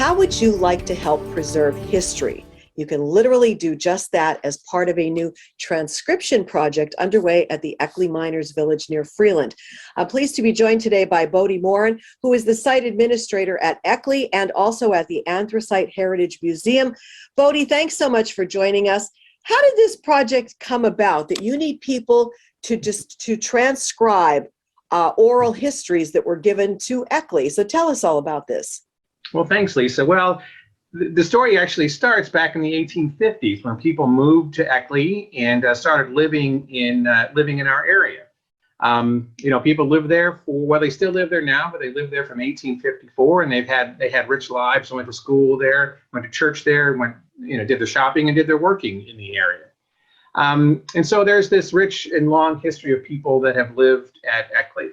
How would you like to help preserve history? You can literally do just that as part of a new transcription project underway at the Eckley Miners Village near Freeland. I'm pleased to be joined today by Bodie Morin, who is the site administrator at Eckley and also at the Anthracite Heritage Museum. Bodie, thanks so much for joining us. How did this project come about that you need people to transcribe oral histories that were given to Eckley? So tell us all about this. Well, thanks, Lisa. Well, the story actually starts back in the 1850s when people moved to Eckley and started living in our area. People lived there they still live there now, but they lived there from 1854, and they had rich lives. Went to school there, went to church there, did their shopping and did their working in the area. And so there's this rich and long history of people that have lived at Eckley.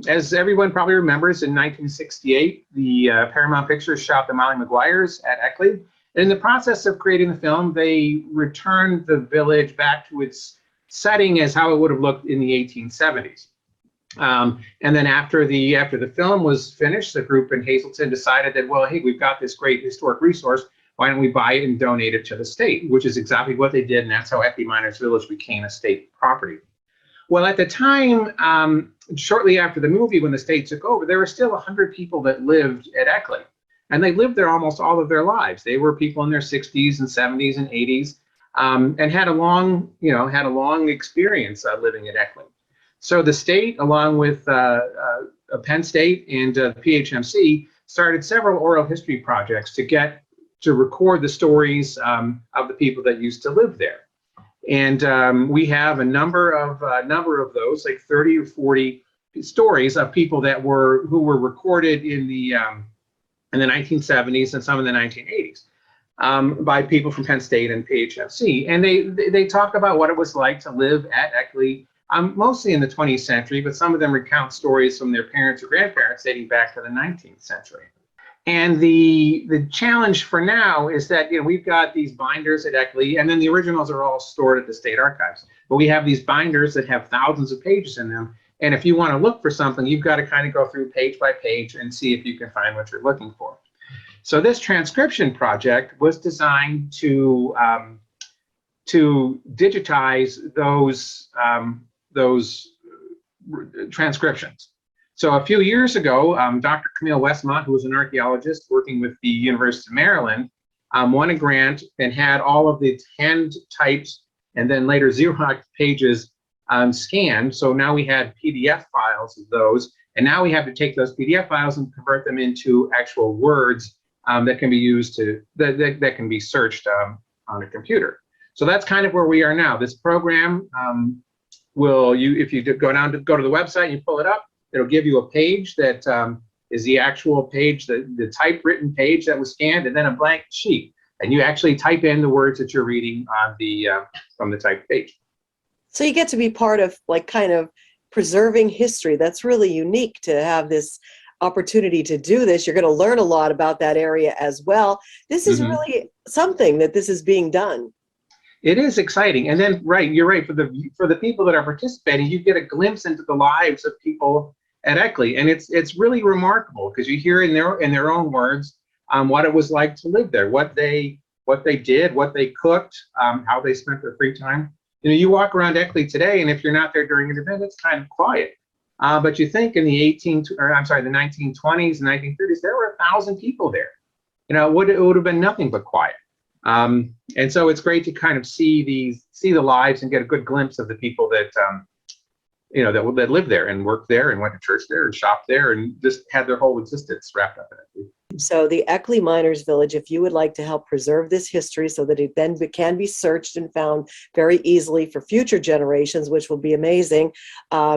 As everyone probably remembers, in 1968, the Paramount Pictures shot the Molly Maguires at Eckley. And in the process of creating the film, they returned the village back to its setting as how it would have looked in the 1870s. And then after the film was finished, the group in Hazleton decided that, well, hey, we've got this great historic resource. Why don't we buy it and donate it to the state? Which is exactly what they did, and that's how Eckley Miners Village became a state property. Well, at the time, shortly after the movie, when the state took over, there were still 100 people that lived at Eckley, and they lived there almost all of their lives. They were people in their 60s and 70s and 80s, and had a long experience living at Eckley. So the state, along with Penn State and PHMC, started several oral history projects to record the stories of the people that used to live there. And we have a number of those, like 30 or 40 stories of people who were recorded in the 1970s and some in the 1980s by people from Penn State and PHMC. And they talk about what it was like to live at Eckley, mostly in the 20th century, but some of them recount stories from their parents or grandparents dating back to the 19th century. And the challenge for now is that we've got these binders at Eckley, and then the originals are all stored at the state archives. But we have these binders that have thousands of pages in them, and if you want to look for something, you've got to kind of go through page by page and see if you can find what you're looking for. So this transcription project was designed to digitize those transcriptions. So a few years ago, Dr. Camille Westmont, who was an archaeologist working with the University of Maryland, won a grant and had all of the hand-typed and then later Xerox pages scanned. So now we had PDF files of those, and now we have to take those PDF files and convert them into actual words that can be used that can be searched on a computer. So that's kind of where we are now. This program if you go to the website and you pull it up, it'll give you a page that is the actual page, the typewritten page that was scanned, and then a blank sheet. And you actually type in the words that you're reading on from the typed page. So you get to be part of kind of preserving history. That's really unique to have this opportunity to do this. You're going to learn a lot about that area as well. This is really something that this is being done. It is exciting. And then, you're right, for the people that are participating, you get a glimpse into the lives of people at Eckley. And it's really remarkable because you hear in their own words what it was like to live there, what they did, what they cooked, how they spent their free time. You walk around Eckley today, and if you're not there during an event, it's kind of quiet. But you think in the 1920s and 1930s, there were 1,000 people there. It would have been nothing but quiet. And so it's great to kind of see the lives and get a good glimpse of the people that lived there and worked there and went to church there and shopped there and just had their whole existence wrapped up in it. So the Eckley Miners Village, if you would like to help preserve this history so that it then can be searched and found very easily for future generations, which will be amazing,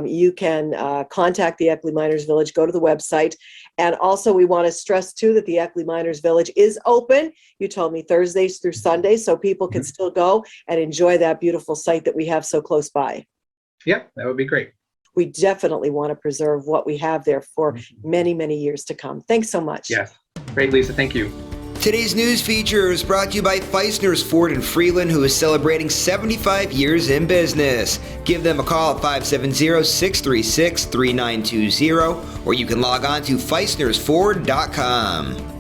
you can contact the Eckley Miners Village, go to the website. And also we want to stress too that the Eckley Miners Village is open. You told me Thursdays through Sundays, so people can still go and enjoy that beautiful site that we have so close by. Yep, that would be great. We definitely want to preserve what we have there for many, many years to come. Thanks so much. Yes. Great, Lisa. Thank you. Today's news feature is brought to you by Feisner's Ford in Freeland, who is celebrating 75 years in business. Give them a call at 570-636-3920, or you can log on to feisnersford.com.